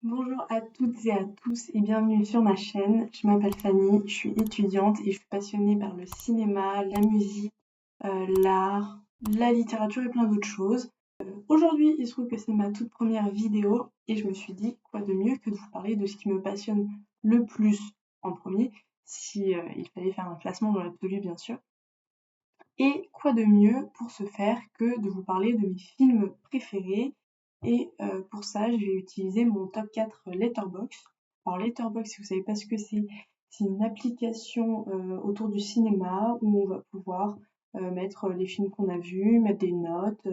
Bonjour à toutes et à tous et bienvenue sur ma chaîne. Je m'appelle Fanny, je suis étudiante et je suis passionnée par le cinéma, la musique, l'art, la littérature et plein d'autres choses. Aujourd'hui, il se trouve que c'est ma toute première vidéo et je me suis dit quoi de mieux que de vous parler de ce qui me passionne le plus en premier, si il fallait faire un classement dans l'absolu bien sûr. Et quoi de mieux pour ce faire que de vous parler de mes films préférés. Et pour ça, je vais utiliser mon top 4 Letterboxd. Alors Letterboxd, si vous savez pas ce que c'est une application autour du cinéma où on va pouvoir mettre les films qu'on a vus, mettre des notes,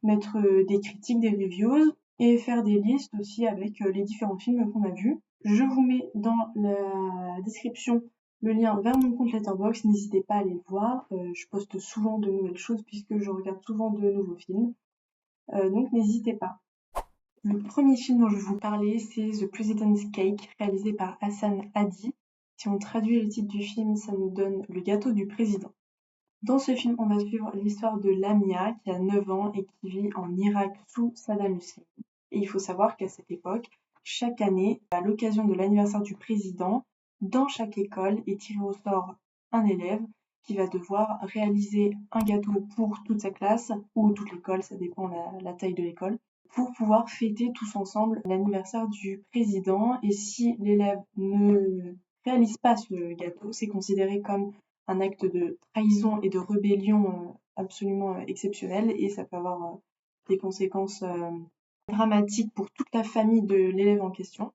mettre des critiques, des reviews et faire des listes aussi avec les différents films qu'on a vus. Je vous mets dans la description le lien vers mon compte Letterboxd, n'hésitez pas à aller le voir. Je poste souvent de nouvelles choses puisque je regarde souvent de nouveaux films. Donc n'hésitez pas. Le premier film dont je vais vous parler, c'est The President's Cake, réalisé par Hassan Hadi. Si on traduit le titre du film, ça nous donne Le gâteau du président. Dans ce film, on va suivre l'histoire de Lamia, qui a 9 ans et qui vit en Irak sous Saddam Hussein. Et il faut savoir qu'à cette époque, chaque année, à l'occasion de l'anniversaire du président, dans chaque école est tiré au sort un élève qui va devoir réaliser un gâteau pour toute sa classe, ou toute l'école, ça dépend la taille de l'école, pour pouvoir fêter tous ensemble l'anniversaire du président. Et si l'élève ne réalise pas ce gâteau, c'est considéré comme un acte de trahison et de rébellion absolument exceptionnel et ça peut avoir des conséquences dramatiques pour toute la famille de l'élève en question.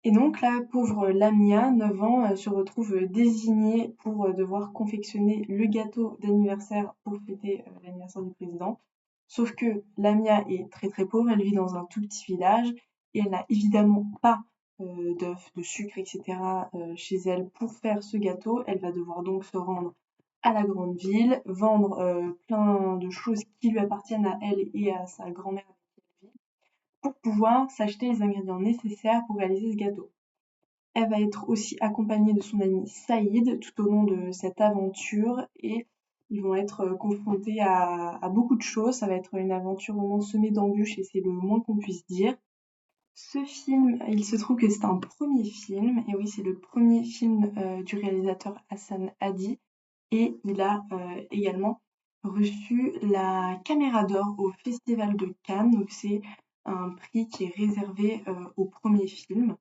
Et donc la pauvre Lamia, 9 ans, se retrouve désignée pour devoir confectionner le gâteau d'anniversaire pour fêter l'anniversaire du président. Sauf que Lamia est très très pauvre, elle vit dans un tout petit village et elle n'a évidemment pas d'œufs, de sucre, etc. Chez elle pour faire ce gâteau. Elle va devoir donc se rendre à la grande ville, vendre plein de choses qui lui appartiennent à elle et à sa grand-mère avec qui elle vit, pour pouvoir s'acheter les ingrédients nécessaires pour réaliser ce gâteau. Elle va être aussi accompagnée de son ami Saïd tout au long de cette aventure et ils vont être confrontés à beaucoup de choses. Ça va être une aventure vraiment semée d'embûches et c'est le moins qu'on puisse dire. Ce film, il se trouve que c'est un premier film, et oui, c'est le premier film du réalisateur Hassan Hadi, et il a également reçu la Caméra d'Or au Festival de Cannes, donc c'est un prix qui est réservé aux premiers films.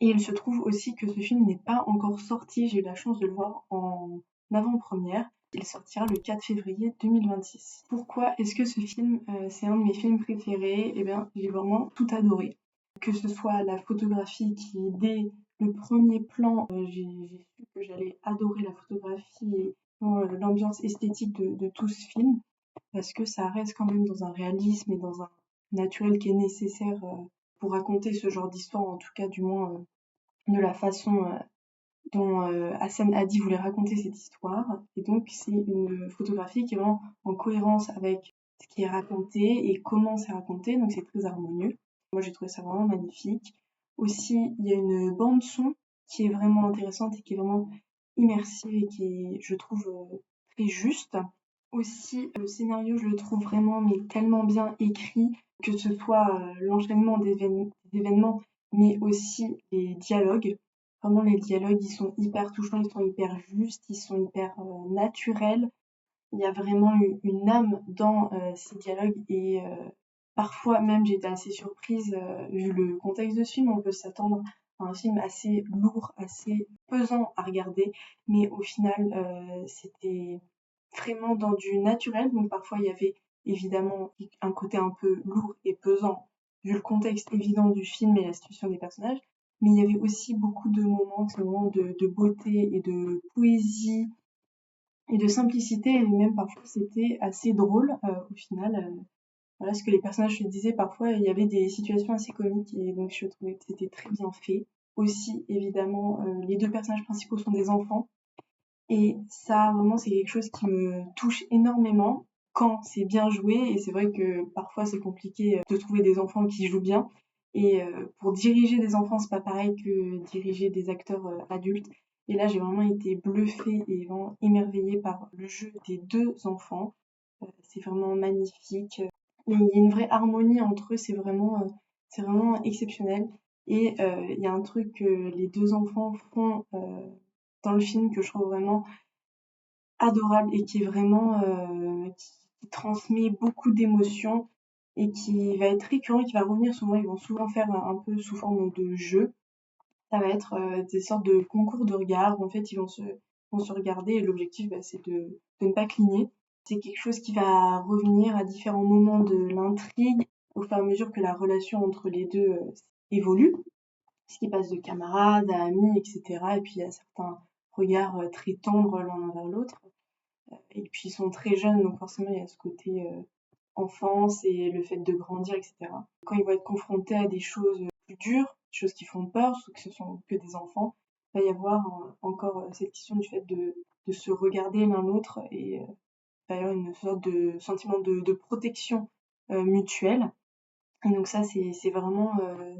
Et il se trouve aussi que ce film n'est pas encore sorti, j'ai eu la chance de le voir en avant-première. Il sortira le 4 février 2026. Pourquoi est-ce que ce film, c'est un de mes films préférés? Eh bien, j'ai vraiment tout adoré. Que ce soit la photographie qui, dès le premier plan, j'ai su que j'allais adorer la photographie et l'ambiance esthétique de tout ce film, parce que ça reste quand même dans un réalisme et dans un naturel qui est nécessaire pour raconter ce genre d'histoire, en tout cas du moins de la façon dont Hassan Hadi voulait raconter cette histoire. Et donc c'est une photographie qui est vraiment en cohérence avec ce qui est raconté et comment c'est raconté, donc c'est très harmonieux. Moi j'ai trouvé ça vraiment magnifique. Aussi, il y a une bande son qui est vraiment intéressante et qui est vraiment immersive et qui est, je trouve, très juste. Aussi, le scénario, je le trouve vraiment mais tellement bien écrit, que ce soit l'enchaînement d'événements, mais aussi les dialogues. Vraiment, les dialogues, ils sont hyper touchants, ils sont hyper justes, ils sont hyper naturels. Il y a vraiment une âme dans ces dialogues et parfois même j'ai été assez surprise vu le contexte de ce film. On peut s'attendre à un film assez lourd, assez pesant à regarder, mais au final c'était vraiment dans du naturel. Donc parfois il y avait évidemment un côté un peu lourd et pesant vu le contexte évident du film et la situation des personnages, mais il y avait aussi beaucoup de moments, ces moments de beauté et de poésie et de simplicité, et même parfois c'était assez drôle au final. Voilà ce que les personnages se disaient parfois, il y avait des situations assez comiques et donc je trouvais que c'était très bien fait. Aussi, évidemment, les deux personnages principaux sont des enfants et ça, vraiment, c'est quelque chose qui me touche énormément quand c'est bien joué et c'est vrai que parfois c'est compliqué de trouver des enfants qui jouent bien et pour diriger des enfants, c'est pas pareil que diriger des acteurs adultes. Et là, j'ai vraiment été bluffée et vraiment émerveillée par le jeu des deux enfants. C'est vraiment magnifique. Il y a une vraie harmonie entre eux, C'est vraiment exceptionnel et il y a un truc que les 2 enfants font, dans le film que je trouve vraiment adorable et qui est vraiment, qui transmet beaucoup d'émotions et qui va être récurrent et qui va revenir souvent. Ils vont souvent faire un peu sous forme de jeu. Ça va être, des sortes de concours de regard où en fait ils vont se regarder et l'objectif, c'est de ne pas cligner. C'est quelque chose qui va revenir à différents moments de l'intrigue au fur et à mesure que la relation entre les 2 évolue. Ce qui passe de camarades à amis et cetera et puis il y a certains regards, très tendres l'un envers l'autre. Et puis ils sont très jeunes, donc forcément il y a ce côté enfance et le fait de grandir, etc. Quand ils vont être confrontés à des choses plus dures, des choses qui font peur, surtout que ce sont que des enfants, il va y avoir encore cette question du fait de se regarder l'un l'autre et il va y avoir une sorte de sentiment de protection mutuelle. Et donc ça, c'est vraiment,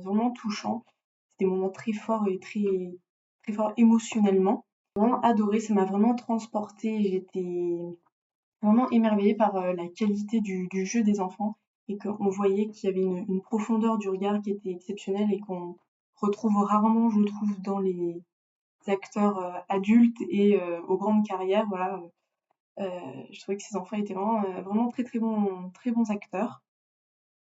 vraiment touchant. C'est des moments très forts et très forts émotionnellement. J'ai vraiment adoré, ça m'a vraiment transportée. J'étais vraiment émerveillée par la qualité du jeu des enfants et qu'on voyait qu'il y avait une profondeur du regard qui était exceptionnelle et qu'on retrouve rarement, je trouve, dans les acteurs adultes et aux grandes carrières. Voilà, je trouvais que ces enfants étaient vraiment, vraiment très bons acteurs.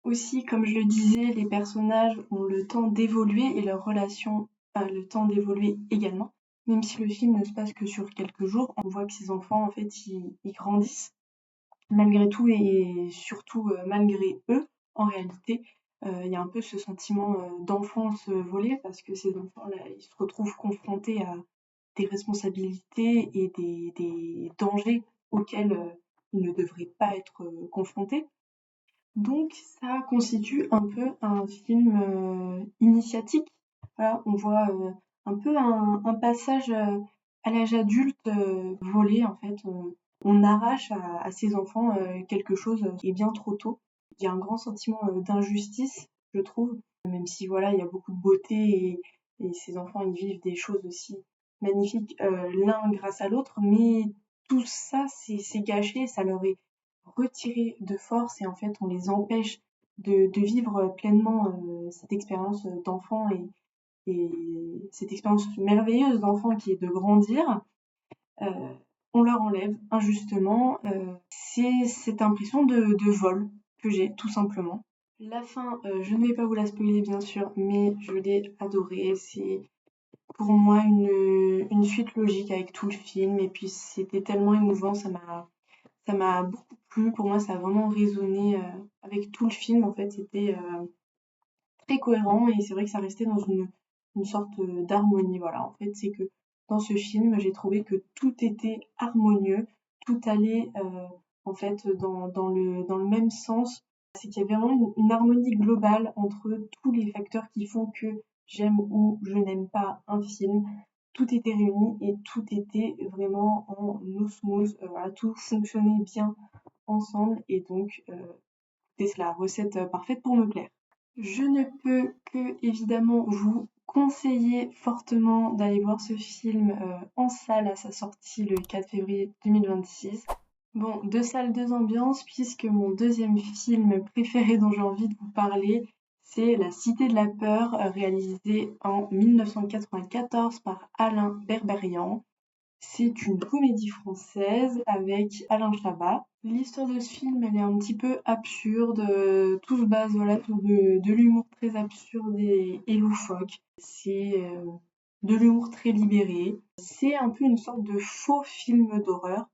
Aussi, comme je le disais, les personnages ont le temps d'évoluer et leurs relations a le temps d'évoluer également. Même si le film ne se passe que sur quelques jours, on voit que ces enfants, en fait, ils grandissent malgré tout et surtout malgré eux. En réalité, il y a un peu ce sentiment d'enfance volée parce que ces enfants-là, ils se retrouvent confrontés à des responsabilités et des dangers auxquels ils ne devraient pas être confrontés. Donc ça constitue un peu un film initiatique. Voilà, on voit un peu un passage à l'âge adulte volé en fait. On arrache à ces enfants quelque chose qui est bien trop tôt. Il y a un grand sentiment d'injustice, je trouve, même si voilà, il y a beaucoup de beauté et ces enfants ils vivent des choses aussi magnifiques l'un grâce à l'autre, mais tout ça c'est gâché, ça leur est retiré de force et en fait on les empêche de vivre pleinement cette expérience d'enfant et cette expérience merveilleuse d'enfant qui est de grandir. Euh, on leur enlève injustement. C'est cette impression de vol que j'ai tout simplement. La fin, je ne vais pas vous la spoiler bien sûr, mais je l'ai adorée. C'est pour moi une suite logique avec tout le film et puis c'était tellement émouvant, ça m'a beaucoup plu. Pour moi, ça a vraiment résonné avec tout le film. En fait, c'était très cohérent et c'est vrai que ça restait dans une sorte d'harmonie. Voilà, en fait, c'est que dans ce film, j'ai trouvé que tout était harmonieux, tout allait en fait dans le même sens. C'est qu'il y avait vraiment une harmonie globale entre tous les facteurs qui font que j'aime ou je n'aime pas un film. Tout était réuni et tout était vraiment en osmose. Voilà, tout fonctionnait bien ensemble et donc c'est la recette parfaite pour me plaire. Je ne peux que évidemment vous conseiller fortement d'aller voir ce film en salle à sa sortie le 4 février 2026. Bon, deux salles, deux ambiances, puisque mon deuxième film préféré dont j'ai envie de vous parler, c'est La Cité de la Peur, réalisé en 1994 par Alain Berberian. C'est une comédie française avec Alain Chabat. L'histoire de ce film, elle est un petit peu absurde. Tout se base voilà, sur de l'humour très absurde et loufoque. C'est de l'humour très libéré. C'est un peu une sorte de faux film d'horreur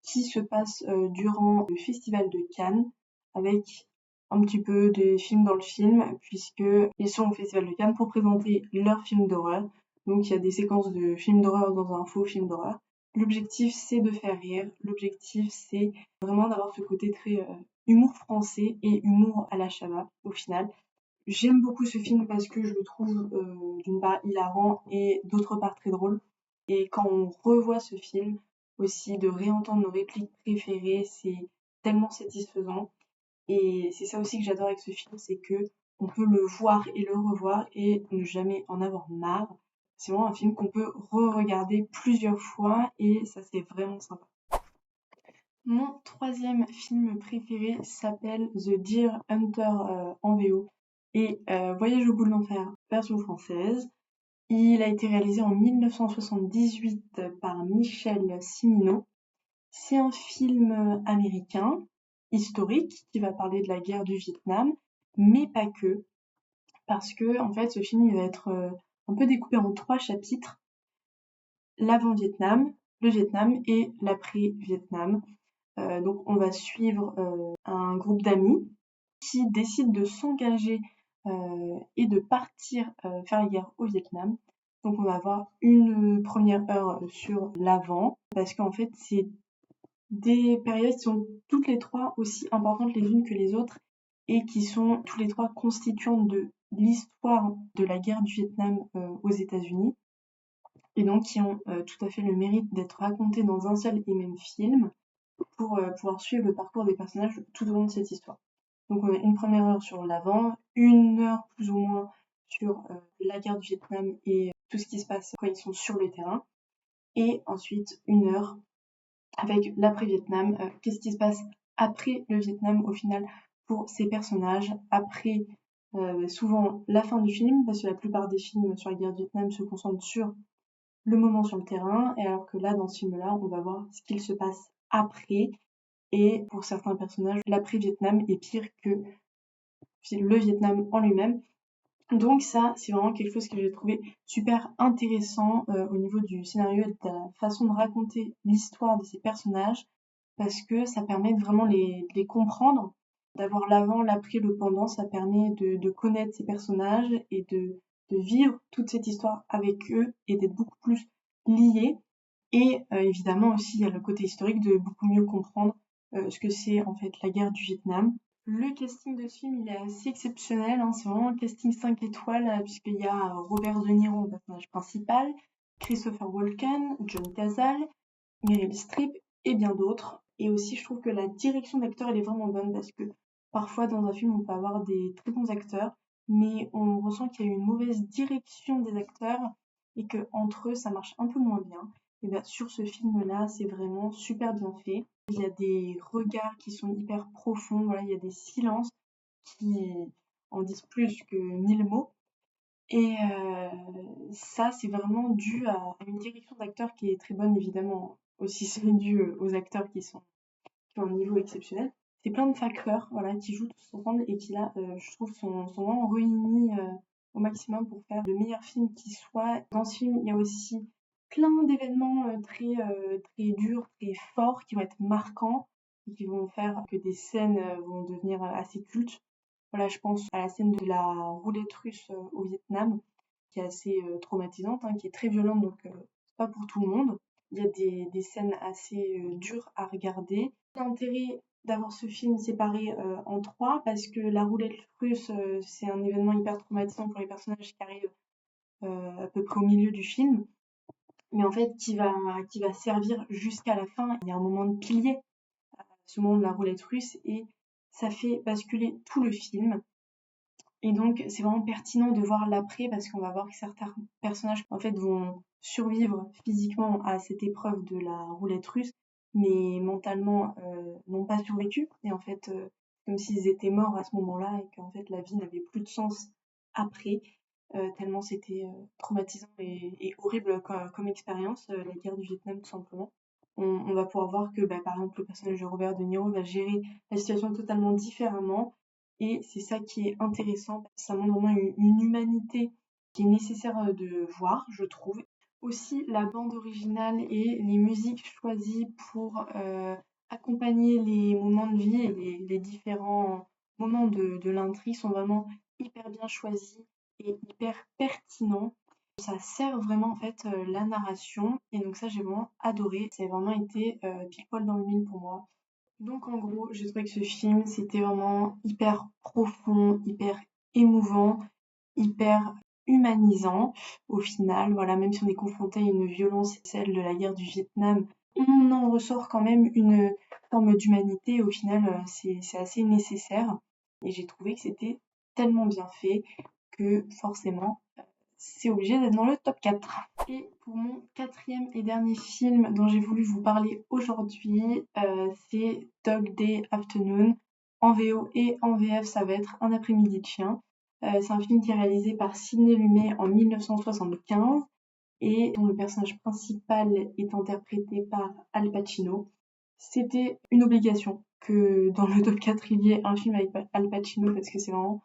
qui se passe durant le festival de Cannes avec un petit peu de films dans le film puisqu'ils sont au festival de Cannes pour présenter leur film d'horreur. Donc il y a des séquences de films d'horreur dans un faux film d'horreur. L'objectif c'est de faire rire, l'objectif c'est vraiment d'avoir ce côté très humour français et humour à la Chabat au final. J'aime beaucoup ce film parce que je le trouve d'une part hilarant et d'autre part très drôle. Et quand on revoit ce film, aussi de réentendre nos répliques préférées, c'est tellement satisfaisant. Et c'est ça aussi que j'adore avec ce film, c'est que on peut le voir et le revoir et ne jamais en avoir marre. C'est vraiment un film qu'on peut re-regarder plusieurs fois et ça c'est vraiment sympa. Mon troisième film préféré s'appelle The Deer Hunter en VO. et Voyage au bout de l'enfer, version française. Il a été réalisé en 1978 par Michel Cimino. C'est un film américain, historique, qui va parler de la guerre du Vietnam, mais pas que, parce que en fait ce film il va être un peu découpé en 3 chapitres: l'avant-Vietnam, le Vietnam et l'après-Vietnam. Donc on va suivre un groupe d'amis qui décident de s'engager et de partir faire la guerre au Vietnam. Donc on va avoir une première heure sur l'avant, parce qu'en fait c'est des périodes qui sont toutes les 3 aussi importantes les unes que les autres et qui sont tous les 3 constituantes de l'histoire de la guerre du Vietnam aux États-Unis, et donc qui ont tout à fait le mérite d'être racontées dans un seul et même film pour pouvoir suivre le parcours des personnages tout au long de cette histoire. Donc on a une première heure sur l'avant, une heure plus ou moins sur la guerre du Vietnam et tout ce qui se passe quand ils sont sur le terrain, et ensuite une heure avec l'après-Vietnam, qu'est-ce qui se passe après le Vietnam au final pour ces personnages, après souvent la fin du film, parce que la plupart des films sur la guerre du Vietnam se concentrent sur le moment sur le terrain, et alors que là, dans ce film-là, on va voir ce qu'il se passe après, et pour certains personnages, l'après-Vietnam est pire que le Vietnam en lui-même. Donc ça, c'est vraiment quelque chose que j'ai trouvé super intéressant au niveau du scénario et de la façon de raconter l'histoire de ces personnages, parce que ça permet de vraiment de les comprendre, d'avoir l'avant, l'après, le pendant. Ça permet de connaître ces personnages et de vivre toute cette histoire avec eux et d'être beaucoup plus liés. Et évidemment aussi, il y a le côté historique de beaucoup mieux comprendre ce que c'est en fait la guerre du Vietnam. Le casting de ce film, il est assez exceptionnel, hein. C'est vraiment un casting 5 étoiles, puisqu'il y a Robert De Niro en personnage principal, Christopher Walken, John Cazale, Meryl Streep et bien d'autres. Et aussi, je trouve que la direction d'acteur, elle est vraiment bonne, parce que parfois dans un film, on peut avoir des très bons acteurs, mais on ressent qu'il y a eu une mauvaise direction des acteurs et que entre eux, ça marche un peu moins bien. Et bien sur ce film-là, c'est vraiment super bien fait. Il y a des regards qui sont hyper profonds, voilà, il y a des silences qui en disent plus que 1000 mots. Et ça, c'est vraiment dû à une direction d'acteur qui est très bonne, évidemment. Aussi, c'est dû aux acteurs qui ont un niveau exceptionnel. C'est plein de facteurs, voilà, qui jouent tous ensemble et qui, là, je trouve, sont vraiment réunis au maximum pour faire le meilleur film qui soit. Dans ce film, il y a aussi plein d'événements très durs, très forts, qui vont être marquants et qui vont faire que des scènes vont devenir assez cultes. Voilà, je pense à la scène de la roulette russe au Vietnam, qui est assez traumatisante, hein, qui est très violente, donc c'est pas pour tout le monde. Il y a des scènes assez dures à regarder. L'intérêt d'avoir ce film séparé en 3, parce que la roulette russe, c'est un événement hyper traumatisant pour les personnages qui arrivent à peu près au milieu du film, mais en fait qui va servir jusqu'à la fin. Il y a un moment de pilier, ce moment de la roulette russe, et ça fait basculer tout le film. Et donc, c'est vraiment pertinent de voir l'après, parce qu'on va voir que certains personnages, en fait, vont survivre physiquement à cette épreuve de la roulette russe, mais mentalement n'ont pas survécu. Et en fait, comme s'ils étaient morts à ce moment-là et qu'en fait, la vie n'avait plus de sens après, tellement c'était traumatisant et horrible comme expérience, la guerre du Vietnam, tout simplement. On va pouvoir voir que, bah, par exemple, le personnage de Robert De Niro va gérer la situation totalement différemment, et c'est ça qui est intéressant. Ça montre vraiment une humanité qui est nécessaire de voir, je trouve. Aussi, la bande originale et les musiques choisies pour accompagner les moments de vie et les différents moments de l'intrigue sont vraiment hyper bien choisis et hyper pertinents. Ça sert vraiment en fait la narration, et donc ça j'ai vraiment adoré. Ça a vraiment été pile poil dans le mille pour moi. Donc en gros, j'ai trouvé que ce film, c'était vraiment hyper profond, hyper émouvant, hyper humanisant au final. Voilà, même si on est confronté à une violence, celle de la guerre du Vietnam, on en ressort quand même une forme d'humanité. Au final, c'est assez nécessaire. Et j'ai trouvé que c'était tellement bien fait que forcément, c'est obligé d'être dans le top 4. Et pour mon quatrième et dernier film dont j'ai voulu vous parler aujourd'hui, c'est Dog Day Afternoon. En VO et en VF, ça va être Un après-midi de chien. C'est un film qui est réalisé par Sidney Lumet en 1975 et dont le personnage principal est interprété par Al Pacino. C'était une obligation que dans le top 4 il y ait un film avec Al Pacino parce que c'est vraiment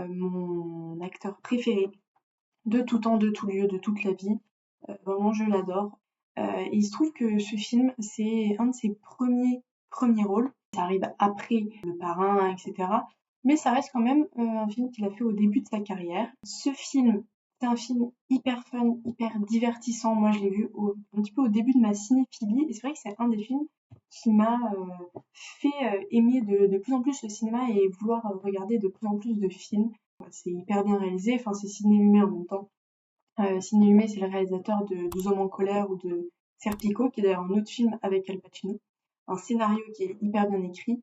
mon acteur préféré de tout temps, de tout lieu, de toute la vie. Vraiment, je l'adore. Et il se trouve que ce film, c'est un de ses premiers rôles. Ça arrive après Le Parrain, etc. Mais ça reste quand même un film qu'il a fait au début de sa carrière. Ce film, c'est un film hyper fun, hyper divertissant. Moi, je l'ai vu un petit peu au début de ma cinéphilie. Et c'est vrai que c'est un des films qui m'a fait aimer de plus en plus le cinéma et vouloir regarder de plus en plus de films. C'est hyper bien réalisé. Enfin, c'est Sidney Lumet en même temps. Sidney Lumet, c'est le réalisateur de 12 hommes en colère ou de Serpico, qui est d'ailleurs un autre film avec Al Pacino. Un scénario qui est hyper bien écrit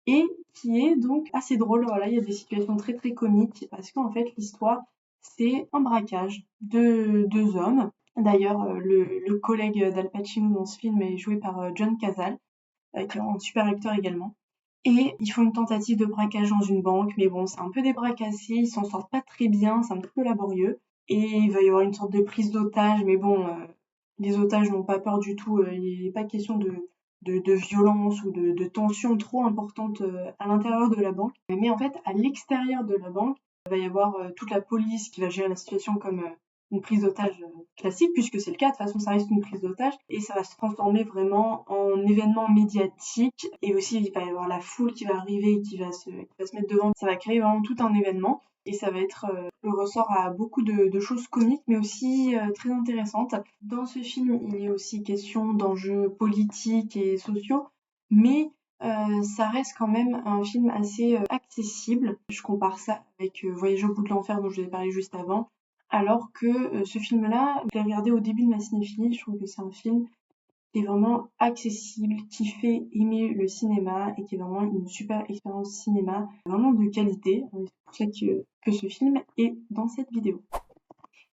et qui est donc assez drôle. Voilà, il y a des situations très très comiques parce qu'en fait l'histoire c'est un braquage de deux hommes. D'ailleurs, le collègue d'Al Pacino dans ce film est joué par John Cazale, qui est un super acteur également. Et ils font une tentative de braquage dans une banque, mais bon, c'est un peu des bras cassés, ils s'en sortent pas très bien, c'est un petit peu laborieux. Et il va y avoir une sorte de prise d'otage, mais bon, les otages n'ont pas peur du tout, il n'est pas question de violence ou de tension trop importante à l'intérieur de la banque. Mais en fait, à l'extérieur de la banque, il va y avoir toute la police qui va gérer la situation comme une prise d'otage classique, puisque c'est le cas, de toute façon ça reste une prise d'otage, et ça va se transformer vraiment en événement médiatique, et aussi il va y avoir la foule qui va arriver, qui va se mettre devant, ça va créer vraiment tout un événement, et ça va être le ressort à beaucoup de choses comiques, mais aussi très intéressantes. Dans ce film, il est aussi question d'enjeux politiques et sociaux, mais ça reste quand même un film assez accessible. Je compare ça avec Voyage au bout de l'enfer dont je vous ai parlé juste avant. Alors que ce film-là, je l'ai regardé au début de ma cinéphilie, je trouve que c'est un film qui est vraiment accessible, qui fait aimer le cinéma et qui est vraiment une super expérience cinéma, vraiment de qualité. C'est pour ça que ce film est dans cette vidéo.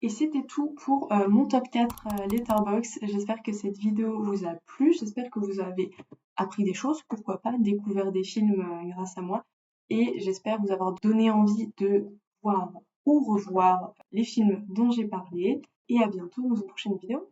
Et c'était tout pour mon top 4 Letterboxd. J'espère que cette vidéo vous a plu, j'espère que vous avez appris des choses, pourquoi pas, découvert des films grâce à moi. Et j'espère vous avoir donné envie de voir ou revoir les films dont j'ai parlé. Et à bientôt dans une prochaine vidéo.